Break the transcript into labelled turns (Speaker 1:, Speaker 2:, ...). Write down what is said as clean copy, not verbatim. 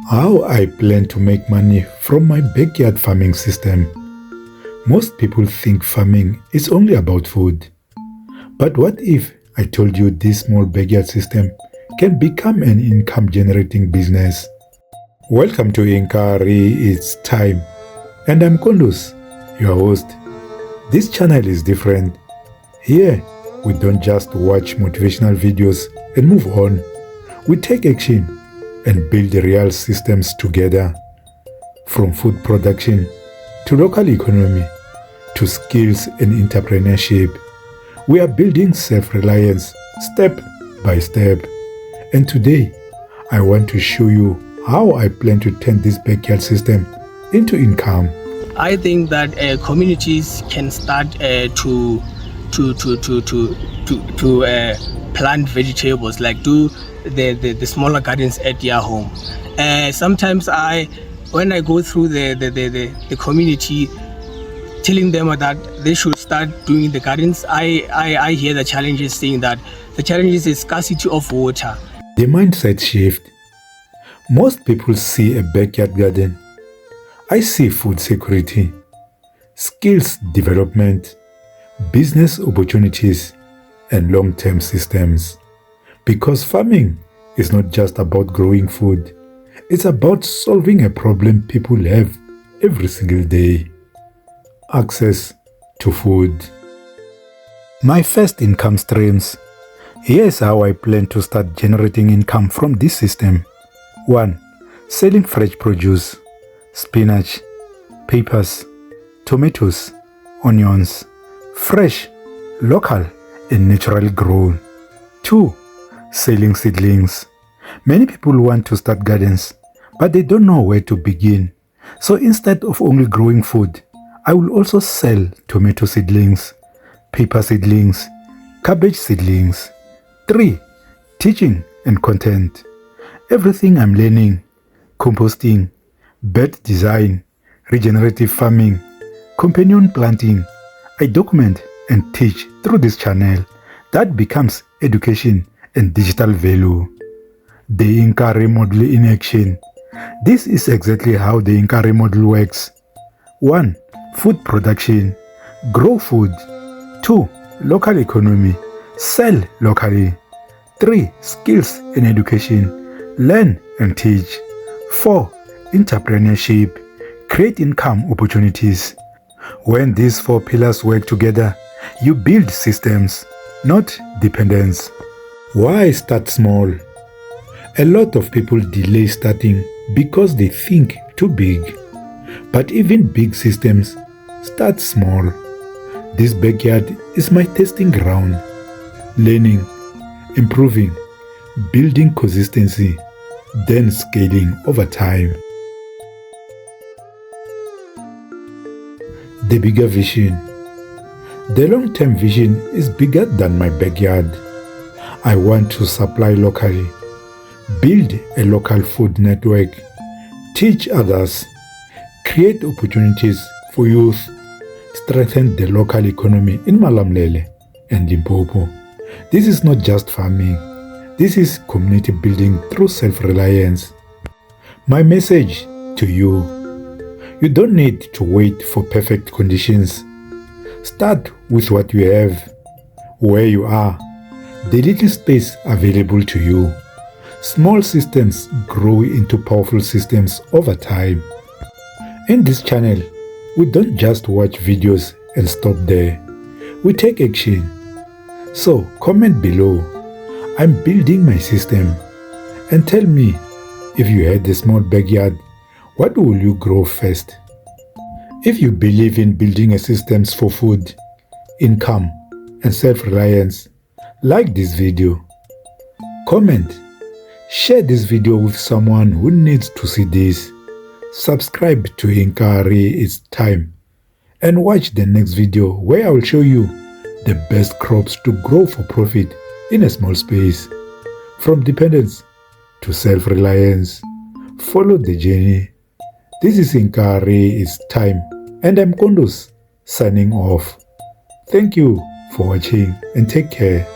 Speaker 1: How I plan to make money from my backyard farming system. Most people think farming is only about food. But what if I told you this small backyard system can become an income generating business? Welcome to Inkarhi, it's time. And I'm Kondus, your host. This channel is different. Here, we don't just watch motivational videos and move on. We take action and build real systems together. From food production to local economy to skills and entrepreneurship. We are building self-reliance step by step. And today, I want to show you how I plan to turn this backyard system into income.
Speaker 2: I think that communities can start to plant vegetables, like do the smaller gardens at their home. Sometimes when I go through the community, telling them that they should start doing the gardens, I hear the challenges, saying that the challenges is scarcity of water.
Speaker 1: The mindset shift. Most people see a backyard garden. I see food security, skills development, business opportunities, and long-term systems. Because farming is not just about growing food, it's about solving a problem people have every single day. Access to food. My first income streams. Here's how I plan to start generating income from this system. 1. Selling fresh produce, spinach, peppers, tomatoes, onions, fresh, local, and naturally grown. 2. Selling seedlings. Many people want to start gardens, but they don't know where to begin. So instead of only growing food, I will also sell tomato seedlings, pepper seedlings, cabbage seedlings. 3. Teaching and content. Everything I'm learning, composting, bed design, regenerative farming, companion planting, I document and teach through this channel. That becomes education and digital value. The Inkarhi model in action. This is exactly how the Inkarhi model works. 1. Food production. Grow food. 2. Local economy. Sell locally. 3. Skills and education. Learn and teach. 4. Entrepreneurship. Create income opportunities. When these 4 pillars work together, you build systems, not dependence. Why start small? A lot of people delay starting because they think too big. But even big systems start small. This backyard is my testing ground. Learning, improving, building consistency, then scaling over time. The bigger vision. The long-term vision is bigger than my backyard. I want to supply locally, build a local food network, teach others, create opportunities for youth, strengthen the local economy in Malamlele and Limpopo. This is not just farming. This is community building through self-reliance. My message to you: you don't need to wait for perfect conditions. Start with what you have, where you are, the little space available to you. Small systems grow into powerful systems over time. In this channel, we don't just watch videos and stop there. We take action. So comment below, I'm building my system, and tell me, if you had a small backyard, what will you grow first? If you believe in building a systems for food, income, and self-reliance, like this video, comment, share this video with someone who needs to see this, subscribe to Inkarhi, it's time, and watch the next video where I will show you the best crops to grow for profit in a small space. From dependence to self-reliance, follow the journey. This is Inkarhi, it's time, and I'm Kondus, signing off. Thank you for watching and take care.